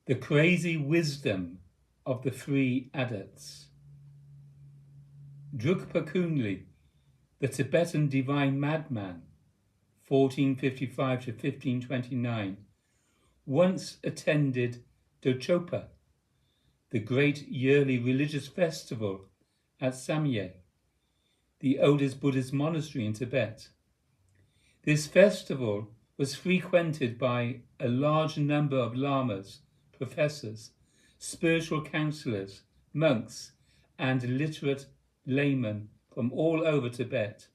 The crazy wisdom of the three adepts. Drukpa Kunli, the Tibetan divine madman, 1455 to 1529, once attended Dochopa, the great yearly religious festival at Samye, the oldest Buddhist monastery in Tibet. This festival was frequented by a large number of lamas, professors, spiritual counselors, monks, and literate laymen from all over Tibet.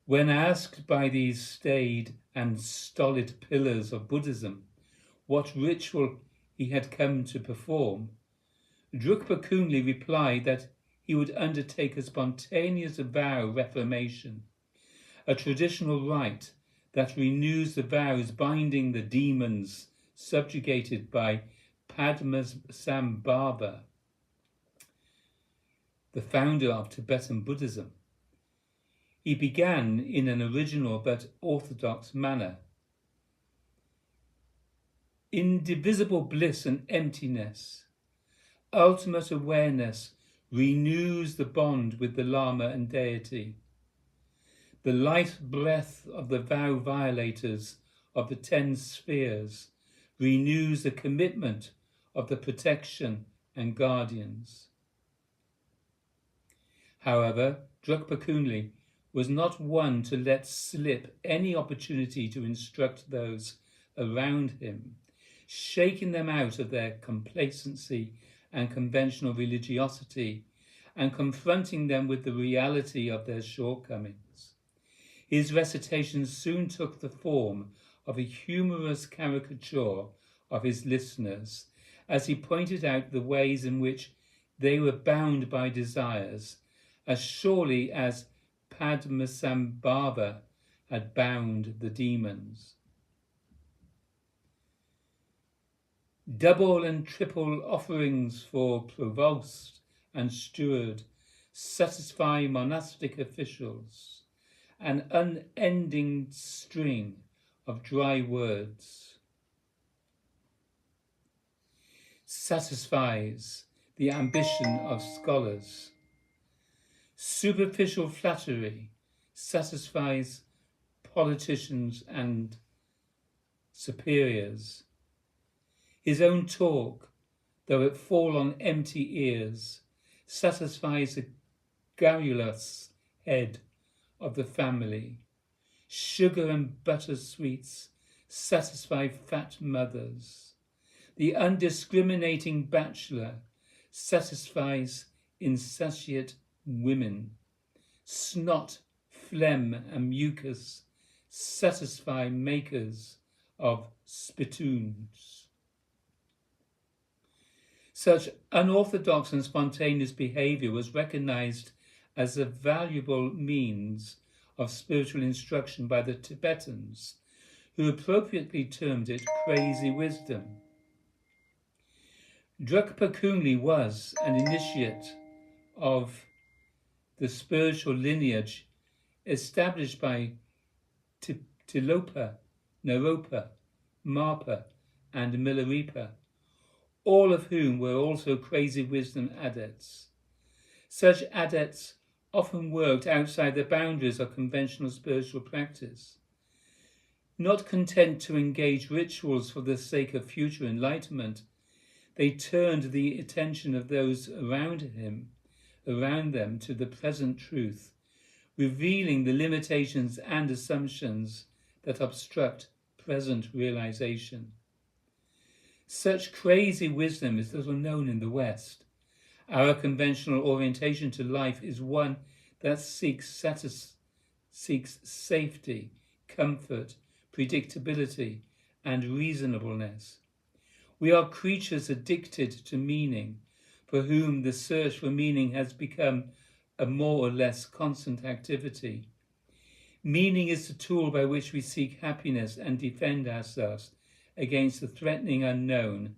When asked by these staid and stolid pillars of Buddhism what ritual he had come to perform, Drukpa Kunli replied that he would undertake a spontaneous vow reformation, a traditional rite that renews the vows binding the demons subjugated by Padmasambhava, the founder of Tibetan Buddhism. He began in an original but orthodox manner. Indivisible bliss and emptiness, ultimate awareness renews the bond with the Lama and deity. The light breath of the vow violators of the 10 spheres renews the commitment of the protection and guardians. However, Drukpa Kunli was not one to let slip any opportunity to instruct those around him, shaking them out of their complacency and conventional religiosity and confronting them with the reality of their shortcomings. His recitations soon took the form of a humorous caricature of his listeners as he pointed out the ways in which they were bound by desires as surely as Padmasambhava had bound the demons. Double and triple offerings for provost and steward satisfy monastic officials, an unending string of dry words satisfies the ambition of scholars. Superficial flattery satisfies politicians and superiors. His own talk, though it fall on empty ears, satisfies the garrulous head of the family. Sugar and butter sweets satisfy fat mothers. The undiscriminating bachelor satisfies insatiate women. Snot, phlegm, and mucus satisfy makers of spittoons. Such unorthodox and spontaneous behavior was recognized as a valuable means of spiritual instruction by the Tibetans, who appropriately termed it crazy wisdom. Drukpa Kunli was an initiate of the spiritual lineage established by Tilopa, Naropa, Marpa, and Milarepa, all of whom were also crazy wisdom adepts. Such adepts often worked outside the boundaries of conventional spiritual practice. Not content to engage rituals for the sake of future enlightenment, they turned the attention of those around them to the present truth, revealing the limitations and assumptions that obstruct present realization. Such crazy wisdom is little known in the West. Our conventional orientation to life is one that seeks safety, comfort, predictability, and reasonableness. We are creatures addicted to meaning, for whom the search for meaning has become a more or less constant activity. Meaning is the tool by which we seek happiness and defend ourselves against the threatening unknown,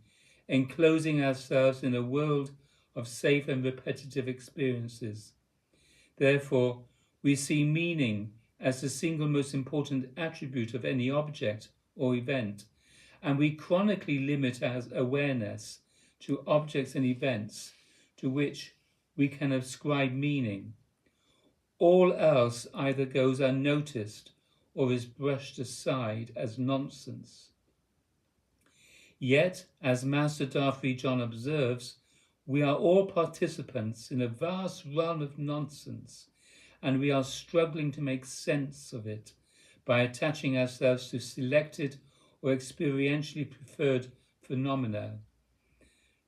enclosing ourselves in a world of safe and repetitive experiences. Therefore, we see meaning as the single most important attribute of any object or event, and we chronically limit our awareness to objects and events to which we can ascribe meaning. All else either goes unnoticed or is brushed aside as nonsense. Yet, as Master Darfree John observes, we are all participants in a vast realm of nonsense, and we are struggling to make sense of it by attaching ourselves to selected or experientially preferred phenomena.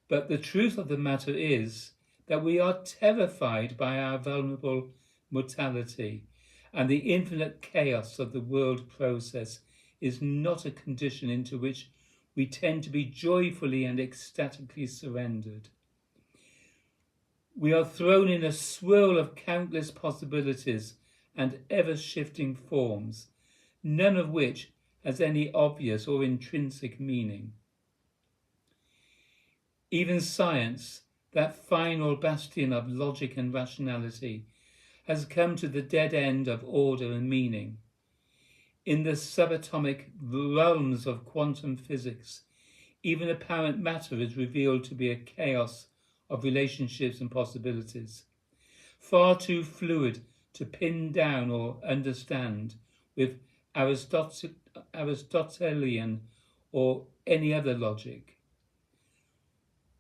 But the truth of the matter is that we are terrified by our vulnerable mortality, and the infinite chaos of the world process is not a condition into which we tend to be joyfully and ecstatically surrendered. We are thrown in a swirl of countless possibilities and ever-shifting forms, none of which has any obvious or intrinsic meaning. Even science, that final bastion of logic and rationality, has come to the dead end of order and meaning. In the subatomic realms of quantum physics, even apparent matter is revealed to be a chaos of relationships and possibilities, far too fluid to pin down or understand with Aristotelian or any other logic.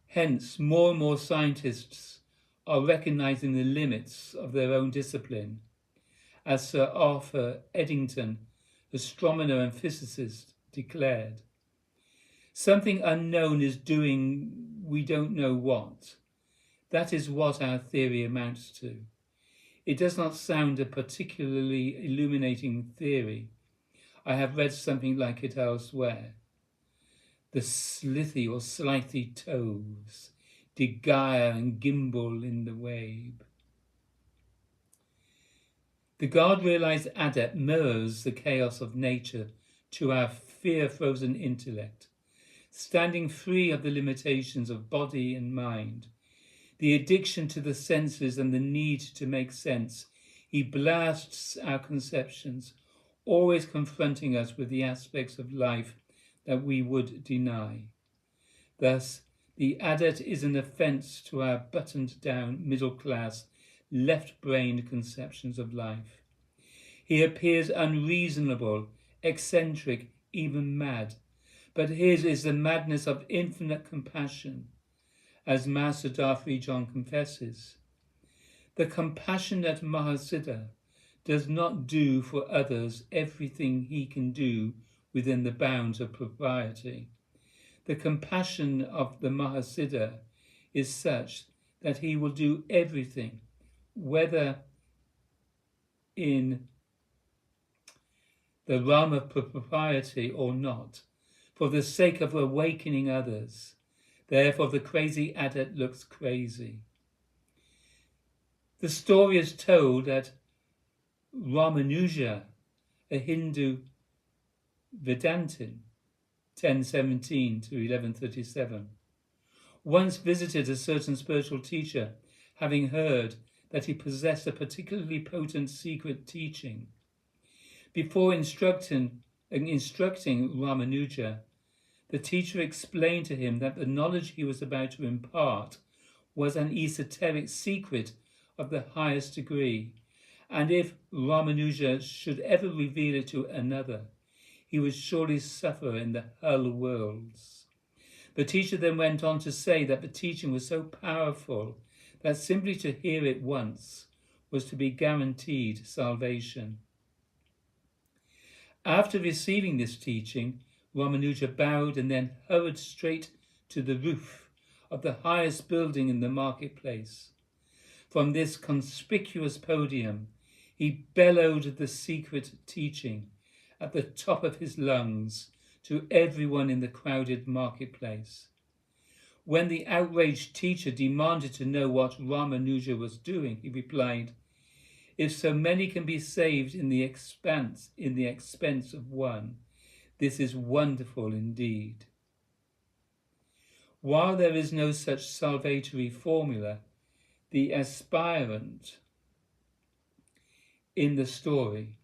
Hence, more and more scientists are recognizing the limits of their own discipline. As Sir Arthur Eddington, astronomer and physicist, declared, "Something unknown is doing we don't know what." That is what our theory amounts to. It does not sound a particularly illuminating theory. I have read something like it elsewhere. The slithy or slithy toves, de gyre and gimble in the wabe. The God-realized adept mirrors the chaos of nature to our fear-frozen intellect, standing free of the limitations of body and mind, the addiction to the senses and the need to make sense. He blasts our conceptions, always confronting us with the aspects of life that we would deny. Thus, the adept is an offence to our buttoned-down, middle-class, left-brained conceptions of life. He appears unreasonable, eccentric, even mad, but his is the madness of infinite compassion, as Master Darfree John confesses. The compassionate Mahasiddha does not do for others everything he can do within the bounds of propriety. The compassion of the Mahasiddha is such that he will do everything, whether in the realm of propriety or not, for the sake of awakening others. Therefore the crazy adept looks crazy. The story is told that Ramanuja, a Hindu Vedantin, 1017 to 1137, once visited a certain spiritual teacher, having heard that he possessed a particularly potent secret teaching. Before instructing Ramanuja, the teacher explained to him that the knowledge he was about to impart was an esoteric secret of the highest degree, and if Ramanuja should ever reveal it to another, he would surely suffer in the hell worlds. The teacher then went on to say that the teaching was so powerful that simply to hear it once was to be guaranteed salvation. After receiving this teaching, Ramanuja bowed and then hurried straight to the roof of the highest building in the marketplace. From this conspicuous podium, he bellowed the secret teaching at the top of his lungs to everyone in the crowded marketplace. When the outraged teacher demanded to know what Ramanuja was doing, he replied, "If so many can be saved in the expense of one, this is wonderful indeed." While there is no such salvatory formula, the aspirant in the story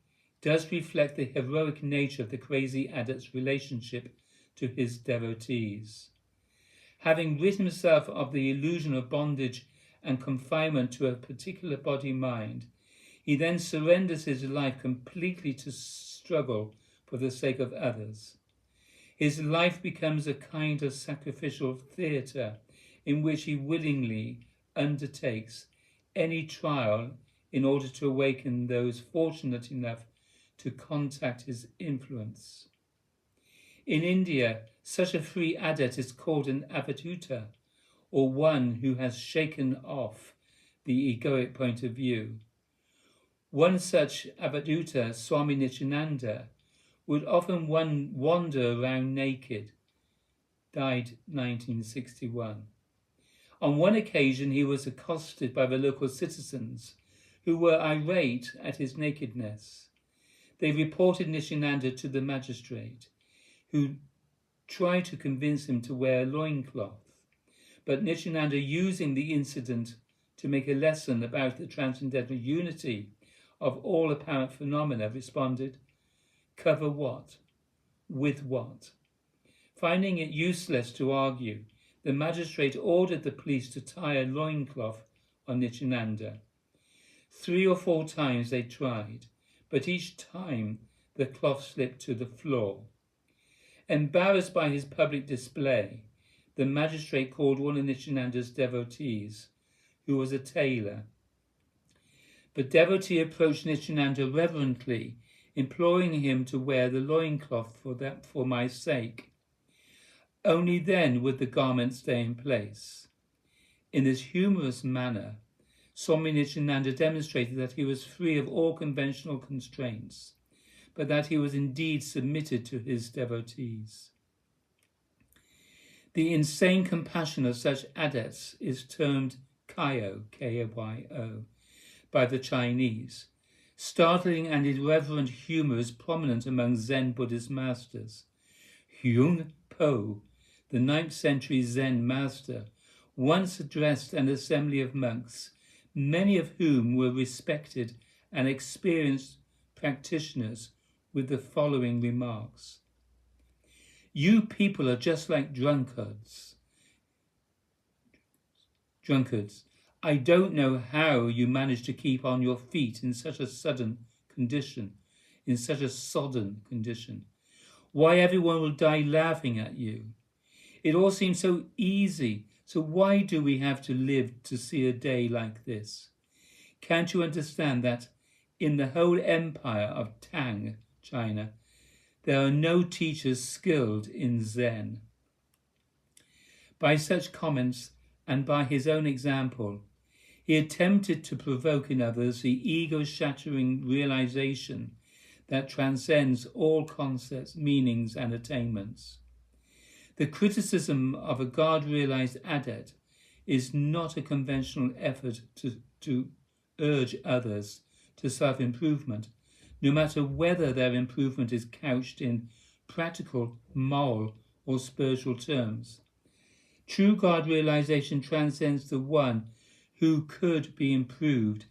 does reflect the heroic nature of the crazy adept's relationship to his devotees. Having rid himself of the illusion of bondage and confinement to a particular body-mind, he then surrenders his life completely to struggle for the sake of others. His life becomes a kind of sacrificial theatre in which he willingly undertakes any trial in order to awaken those fortunate enough to contact his influence. In India, such a free adept is called an avadhuta, or one who has shaken off the egoic point of view. One such avadhuta, Swami Nityananda, would often wander around naked, died 1961. On one occasion he was accosted by the local citizens who were irate at his nakedness. They reported Nityananda to the magistrate, who tried to convince him to wear a loincloth. But Nityananda, using the incident to make a lesson about the transcendental unity of all apparent phenomena, responded, "Cover what? With what?" Finding it useless to argue, the magistrate ordered the police to tie a loincloth on Nityananda. 3 or 4 times they tried, but each time the cloth slipped to the floor. Embarrassed by his public display, the magistrate called one of Nityananda's devotees, who was a tailor. The devotee approached Nityananda reverently, imploring him to wear the loincloth for my sake. Only then would the garment stay in place. In this humorous manner, Swami Nityananda demonstrated that he was free of all conventional constraints, but that he was indeed submitted to his devotees. The insane compassion of such adepts is termed kyo, K-Y-O, by the Chinese. Startling and irreverent humor is prominent among Zen Buddhist masters. Hyung Po, the 9th century Zen master, once addressed an assembly of monks, many of whom were respected and experienced practitioners, with the following remarks. "You people are just like drunkards. I don't know how you manage to keep on your feet in such a sodden condition. Why everyone will die laughing at you. It all seems so easy, so why do we have to live to see a day like this? Can't you understand that in the whole empire of Tang, China, there are no teachers skilled in Zen?" By such comments and by his own example, he attempted to provoke in others the ego-shattering realization that transcends all concepts, meanings, and attainments. The criticism of a God-realized adept is not a conventional effort to urge others to self-improvement, no matter whether their improvement is couched in practical, moral, or spiritual terms. True God realization transcends the one who could be improved.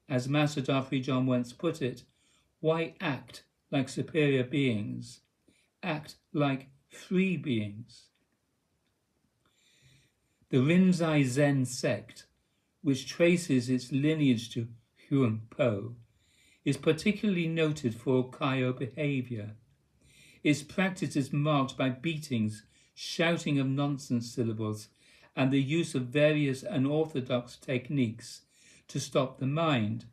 As Master Darfri John once put it, why act like superior beings? Act like free beings. The Rinzai Zen sect, which traces its lineage to Huang Po, is particularly noted for kyo behavior. Its practice is marked by beatings, shouting of nonsense syllables, and the use of various unorthodox techniques to stop the mind.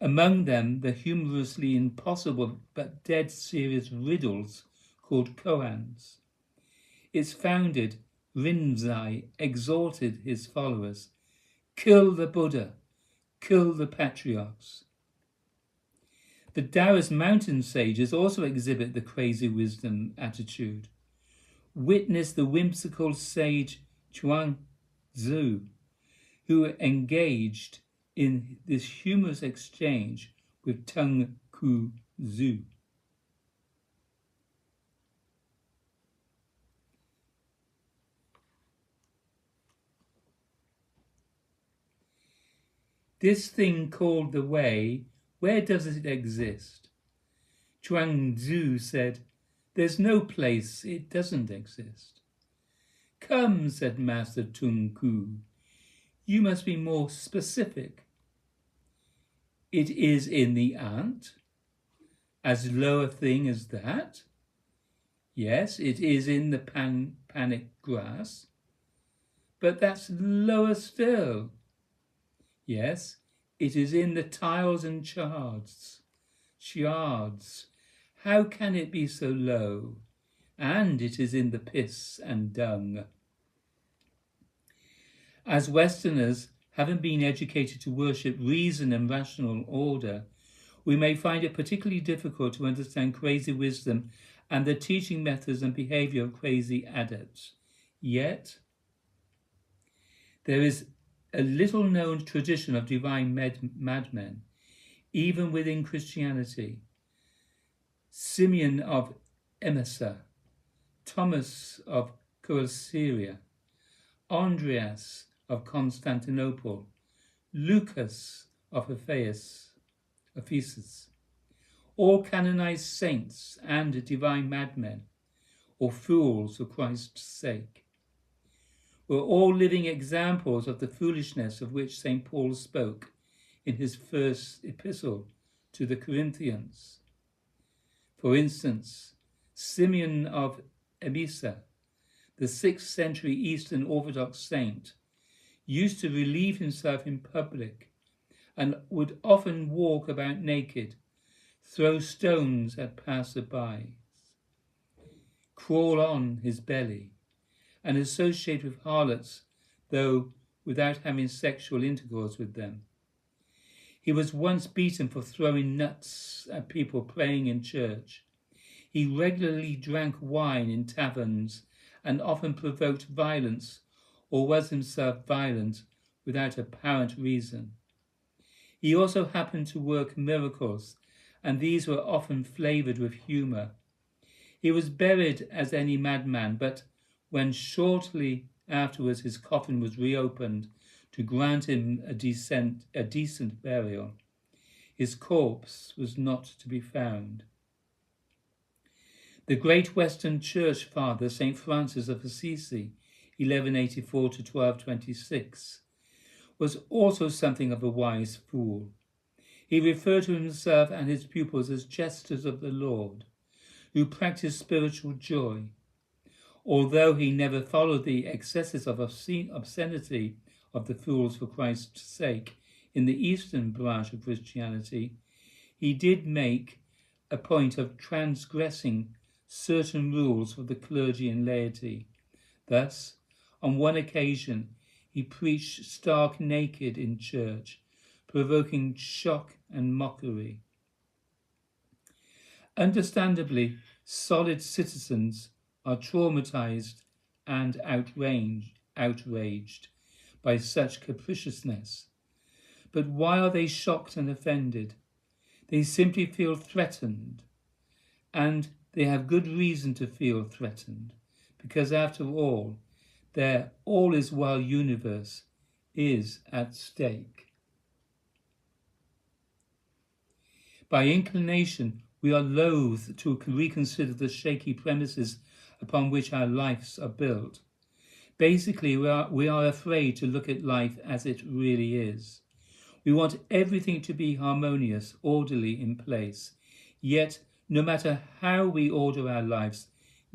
Among them, the humorously impossible but dead serious riddles called koans. Its founder, Rinzai, exhorted his followers, "Kill the Buddha, kill the patriarchs." The Taoist mountain sages also exhibit the crazy wisdom attitude. Witness the whimsical sage Chuang Tzu, who engaged in this humorous exchange with Tung Ku Zu. "This thing called the way, where does it exist?" Chuang Tzu said, There's no place it doesn't exist. Come, said Master Tunku, you must be more specific. It is in the ant? As low a thing as that? Yes, it is in the panic grass. But that's lower still. Yes, it is in the tiles and shards. How can it be so low? And it is in the piss and dung. As Westerners, having been educated to worship reason and rational order, we may find it particularly difficult to understand crazy wisdom and the teaching methods and behavior of crazy adepts. Yet, there is a little-known tradition of divine madmen, even within Christianity. Simeon of Emesa, Thomas of Caesarea, Andreas of Constantinople, Lucas of Ephesus, all canonized saints and divine madmen, or fools for Christ's sake, were all living examples of the foolishness of which St. Paul spoke in his first epistle to the Corinthians. For instance, Simeon of Emesa, the 6th century Eastern Orthodox saint, used to relieve himself in public and would often walk about naked, throw stones at passers-by, crawl on his belly, and associate with harlots, though without having sexual intercourse with them. He was once beaten for throwing nuts at people praying in church. He regularly drank wine in taverns and often provoked violence or was himself violent without apparent reason. He also happened to work miracles, and these were often flavoured with humour. He was buried as any madman, but when shortly afterwards his coffin was reopened to grant him a decent burial, his corpse was not to be found. The great Western Church Father, St. Francis of Assisi, 1184 to 1226, was also something of a wise fool. He referred to himself and his pupils as jesters of the Lord, who practiced spiritual joy. Although he never followed the excesses of obscenity of the fools for Christ's sake in the Eastern branch of Christianity, he did make a point of transgressing certain rules for the clergy and laity. Thus, on one occasion, he preached stark naked in church, provoking shock and mockery. Understandably, solid citizens are traumatized and outraged by such capriciousness. But why are they shocked and offended? They simply feel threatened, and they have good reason to feel threatened, because after all, their all-is-well universe is at stake. By inclination, we are loath to reconsider the shaky premises upon which our lives are built. Basically, we are afraid to look at life as it really is. We want everything to be harmonious, orderly, in place. Yet, no matter how we order our lives,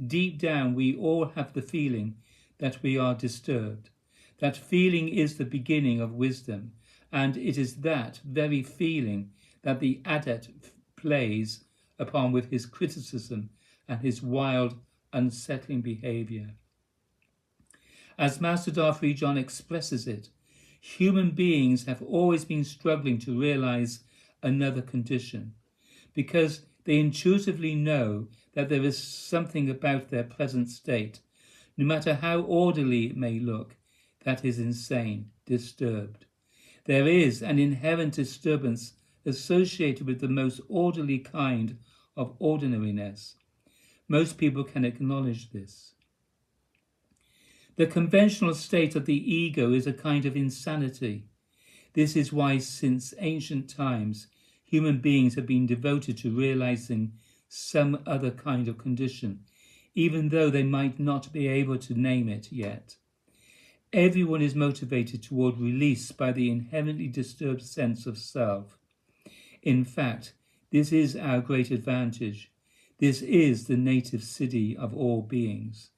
deep down we all have the feeling that we are disturbed. That feeling is the beginning of wisdom, and it is that very feeling that the adept plays upon with his criticism and his wild, unsettling behaviour. As Master Darfree John expresses it, human beings have always been struggling to realize another condition, because they intuitively know that there is something about their present state, no matter how orderly it may look, that is insane, disturbed. There is an inherent disturbance associated with the most orderly kind of ordinariness. Most people can acknowledge this. The conventional state of the ego is a kind of insanity. This is why, since ancient times, human beings have been devoted to realizing some other kind of condition, even though they might not be able to name it yet. Everyone is motivated toward release by the inherently disturbed sense of self. In fact, this is our great advantage. This is the native city of all beings.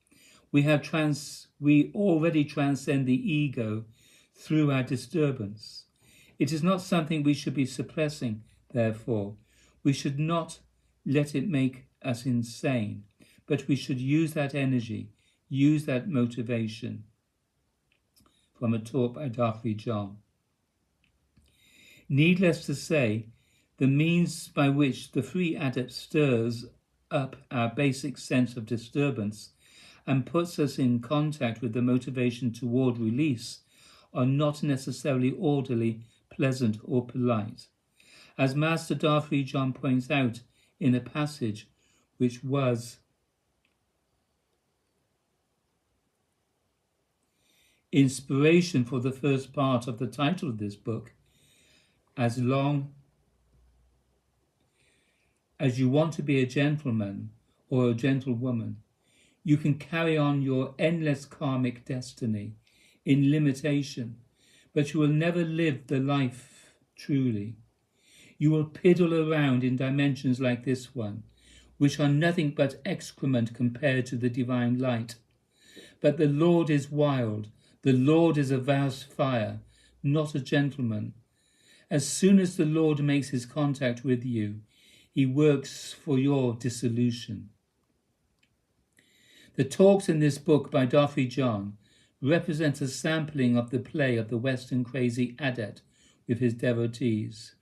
We already transcend the ego through our disturbance. It is not something we should be suppressing, therefore. We should not let it make us insane, but we should use that energy, use that motivation. From a talk by Darfrey John. Needless to say, the means by which the free adept stirs up our basic sense of disturbance and puts us in contact with the motivation toward release are not necessarily orderly, pleasant, or polite. As Master Darfrey John points out in a passage which was inspiration for the first part of the title of this book, as long as you want to be a gentleman or a gentlewoman, you can carry on your endless karmic destiny in limitation, but you will never live the life truly. You will piddle around in dimensions like this one, which are nothing but excrement compared to the divine light. But the Lord is wild. The Lord is a vast fire, not a gentleman. As soon as the Lord makes his contact with you, he works for your dissolution. The talks in this book by Darfrey John represent a sampling of the play of the Western crazy adept with his devotees.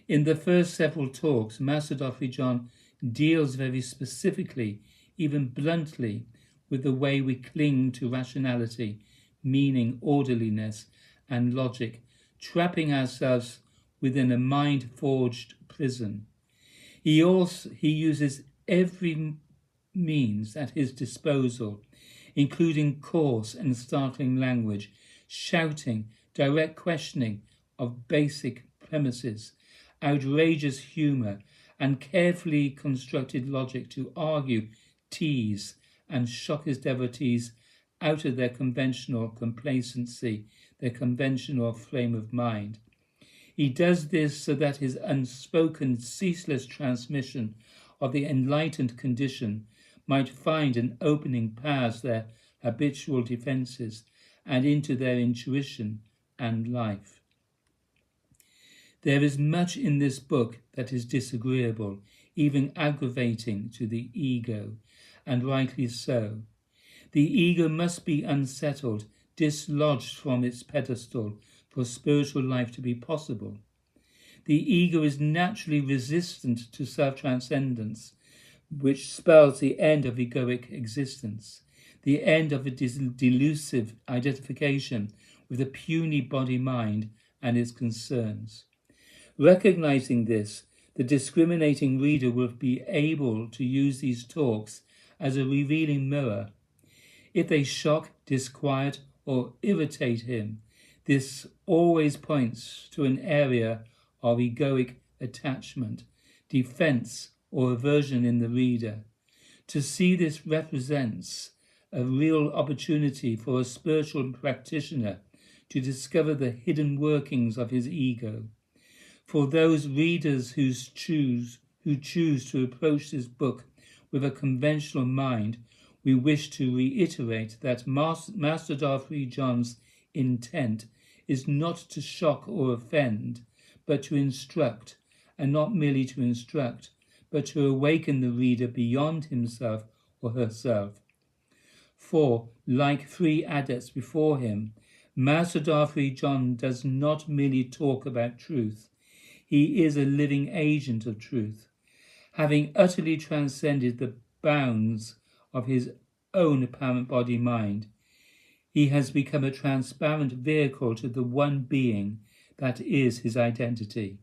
In the first several talks, Master Darfrey John deals very specifically, even bluntly, with the way we cling to rationality, meaning, orderliness, and logic, trapping ourselves within a mind-forged prison. He uses every means at his disposal, including coarse and startling language, shouting, direct questioning of basic premises, outrageous humor, and carefully constructed logic to argue, tease, and shock his devotees out of their conventional complacency, their conventional frame of mind. He does this so that his unspoken, ceaseless transmission of the enlightened condition might find an opening past their habitual defenses and into their intuition and life. There is much in this book that is disagreeable, even aggravating to the ego, and rightly so. The ego must be unsettled, dislodged from its pedestal for spiritual life to be possible. The ego is naturally resistant to self-transcendence, which spells the end of egoic existence, the end of a delusive identification with the puny body-mind and its concerns. Recognizing this, the discriminating reader will be able to use these talks as a revealing mirror. If they shock, disquiet, or irritate him, this always points to an area of egoic attachment, defense, or aversion in the reader. To see this represents a real opportunity for a spiritual practitioner to discover the hidden workings of his ego. For those readers who choose to approach this book with a conventional mind, we wish to reiterate that Master Darfrey John's intent is not to shock or offend, but to instruct, and not merely to instruct, but to awaken the reader beyond himself or herself. For, like three adepts before him, Master Darfrey John does not merely talk about truth. He is a living agent of truth. Having utterly transcended the bounds of his own apparent body-mind, he has become a transparent vehicle to the one being that is his identity.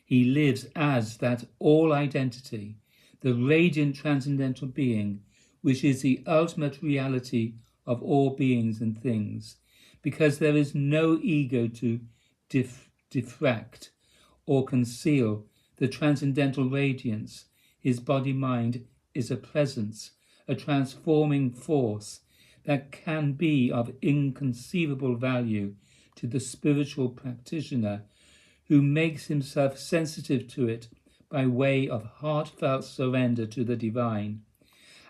He lives as that all identity, the radiant transcendental being, which is the ultimate reality of all beings and things, because there is no ego to diffract or conceal the transcendental radiance. his body-mind is a presence, a transforming force that can be of inconceivable value to the spiritual practitioner who makes himself sensitive to it by way of heartfelt surrender to the divine.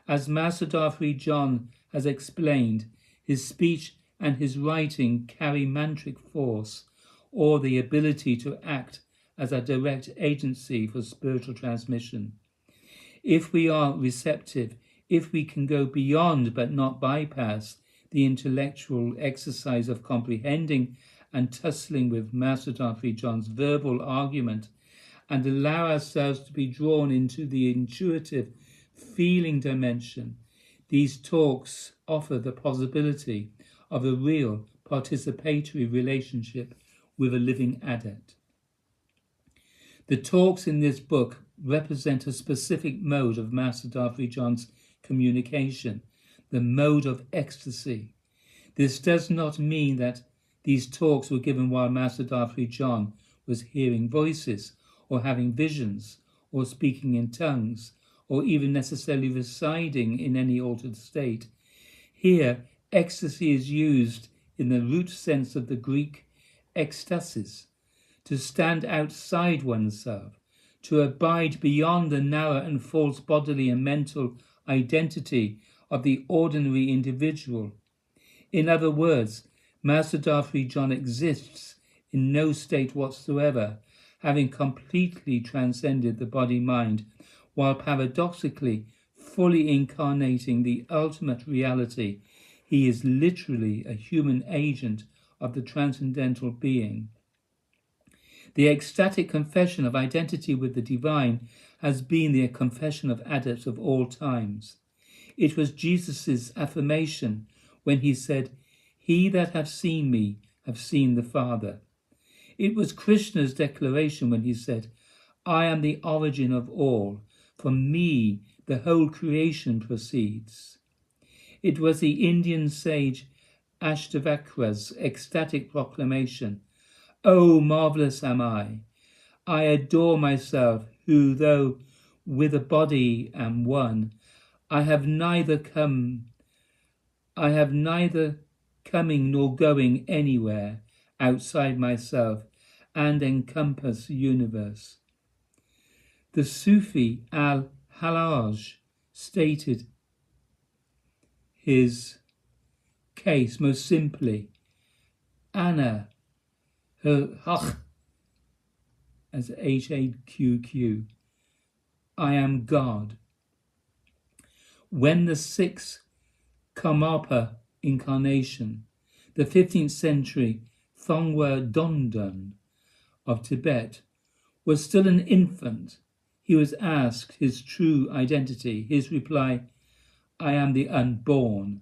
As Master Darfree John has explained, his speech and his writing carry mantric force, or the ability to act as a direct agency for spiritual transmission. If we are receptive, if we can go beyond but not bypass the intellectual exercise of comprehending and tussling with Master Darfree John's verbal argument, and allow ourselves to be drawn into the intuitive feeling dimension, these talks offer the possibility of a real participatory relationship with a living adept. The talks in this book represent a specific mode of Master Darfree John's communication, the mode of ecstasy. This does not mean that these talks were given while Master Darfree John was hearing voices, or having visions, or speaking in tongues, or even necessarily residing in any altered state. Here, ecstasy is used in the root sense of the Greek ecstasis, to stand outside oneself, to abide beyond the narrow and false bodily and mental identity of the ordinary individual. In other words, Master Darfree John exists in no state whatsoever, having completely transcended the body-mind, while paradoxically fully incarnating the ultimate reality. He is literally a human agent of the transcendental being. The ecstatic confession of identity with the divine has been the confession of adepts of all times. It was Jesus' affirmation when he said, "He that hath seen me hath seen the Father." It was Krishna's declaration when he said, "I am the origin of all. From me the whole creation proceeds." It was the Indian sage Ashtavakra's ecstatic proclamation, "Oh, marvellous am I! I adore myself, who, though with a body am one, I have neither coming nor going anywhere outside myself, and encompass the universe." The Sufi Al-Hallaj stated his case most simply, "Ana Hach," as H-A-Q-Q, "I am God." When the sixth Karmapa incarnation, the 15th century Thongwa Dondon of Tibet, was still an infant, he was asked his true identity. His reply, "I am the unborn,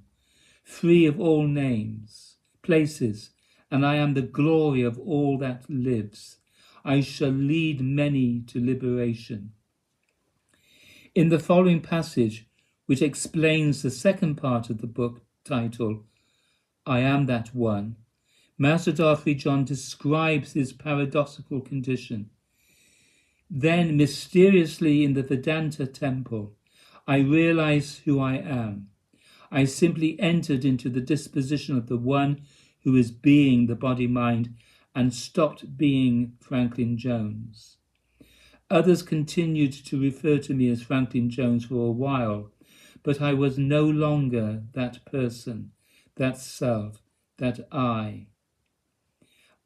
free of all names, places, and I am the glory of all that lives. I shall lead many to liberation." In the following passage, which explains the second part of the book title, "I Am That One," Master Darfree John describes his paradoxical condition. "Then, mysteriously in the Vedanta temple, I realized who I am. I simply entered into the disposition of the one who is being the body-mind and stopped being Franklin Jones. Others continued to refer to me as Franklin Jones for a while, but I was no longer that person, that self, that I.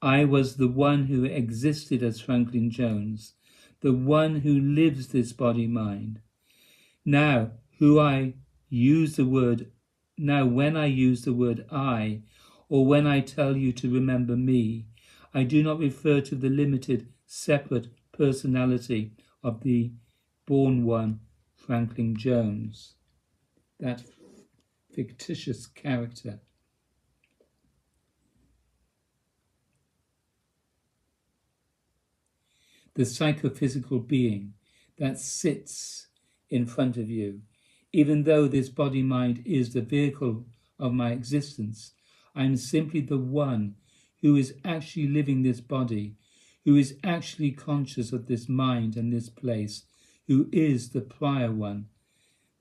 I was the one who existed as Franklin Jones, the one who lives this body-mind. Now, when I use the word I, or when I tell you to remember me, I do not refer to the limited, separate personality of the born one, Franklin Jones, that fictitious character. The psychophysical being that sits in front of you. Even though this body-mind is the vehicle of my existence, I am simply the one who is actually living this body, who is actually conscious of this mind and this place, who is the prior one.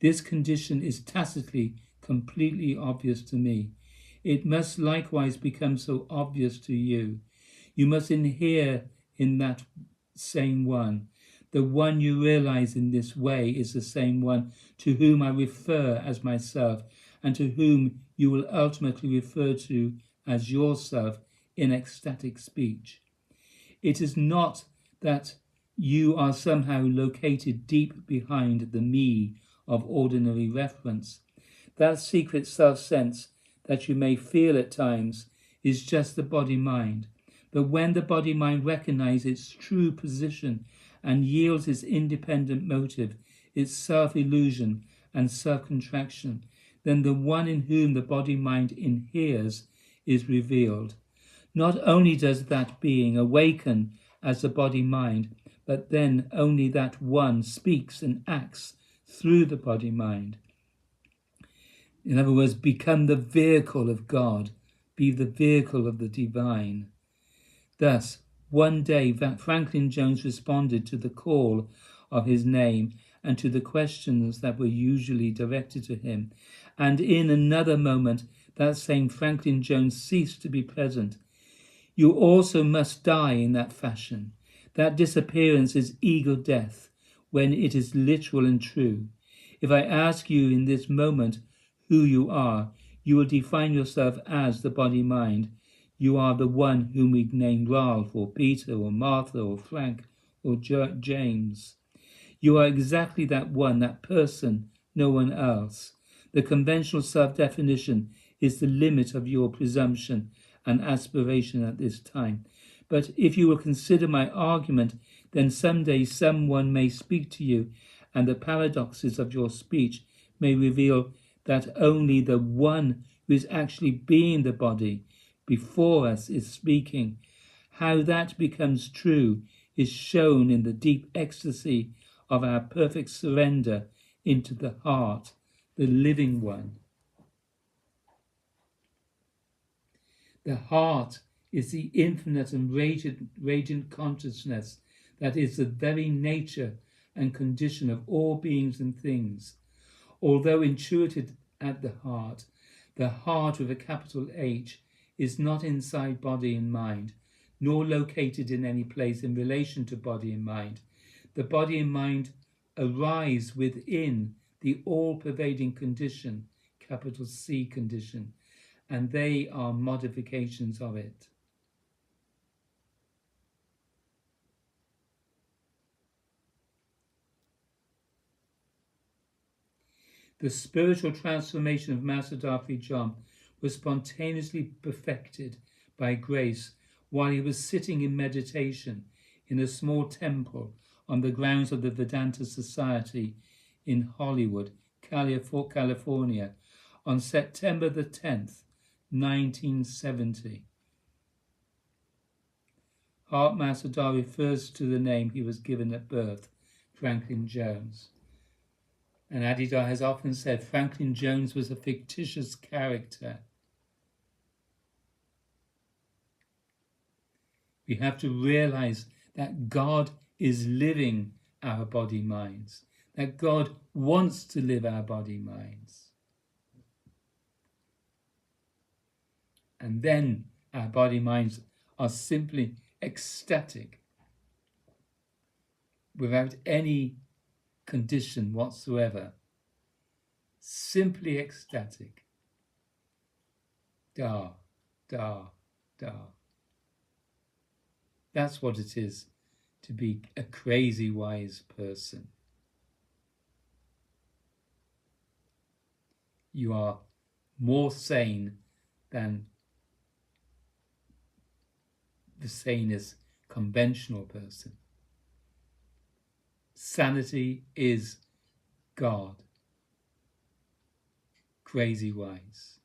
This condition is tacitly completely obvious to me. It must likewise become so obvious to you. You must inhere in that same one. The one you realize in this way is the same one to whom I refer as myself, and to whom you will ultimately refer to as yourself in ecstatic speech. It is not that you are somehow located deep behind the me of ordinary reference. That secret self-sense that you may feel at times is just the body-mind. But when the body-mind recognizes its true position and yields its independent motive, its self-illusion and self-contraction, then the one in whom the body-mind inheres is revealed. Not only does that being awaken as the body-mind, but then only that one speaks and acts through the body-mind. In other words, become the vehicle of God, be the vehicle of the divine. Thus, one day Franklin Jones responded to the call of his name and to the questions that were usually directed to him. And in another moment, that same Franklin Jones ceased to be present. You also must die in that fashion. That disappearance is ego death, when it is literal and true. If I ask you in this moment who you are, you will define yourself as the body-mind. You are the one whom we named Ralph, or Peter, or Martha, or Frank, or James. You are exactly that one, that person, no one else. The conventional self-definition is the limit of your presumption and aspiration at this time. But if you will consider my argument, then someday someone may speak to you, and the paradoxes of your speech may reveal that only the one who is actually being the body before us is speaking. How that becomes true is shown in the deep ecstasy of our perfect surrender into the heart, the living one. The heart is the infinite and radiant consciousness that is the very nature and condition of all beings and things. Although intuited at the heart with a capital H is not inside body and mind, nor located in any place in relation to body and mind. The body and mind arise within the all-pervading condition, capital C condition, and they are modifications of it. The spiritual transformation of Master Darthley John was spontaneously perfected by grace while he was sitting in meditation in a small temple on the grounds of the Vedanta Society in Hollywood, California, on September the 10th, 1970. Heart Master Dar refers to the name he was given at birth, Franklin Jones. And Adidar has often said Franklin Jones was a fictitious character. We have to realize that God is living our body minds, that God wants to live our body minds. And then our body minds are simply ecstatic, without any condition whatsoever, simply ecstatic. Da, da, da. That's what it is to be a crazy wise person. You are more sane than the sanest conventional person. Sanity is God. Crazy wise.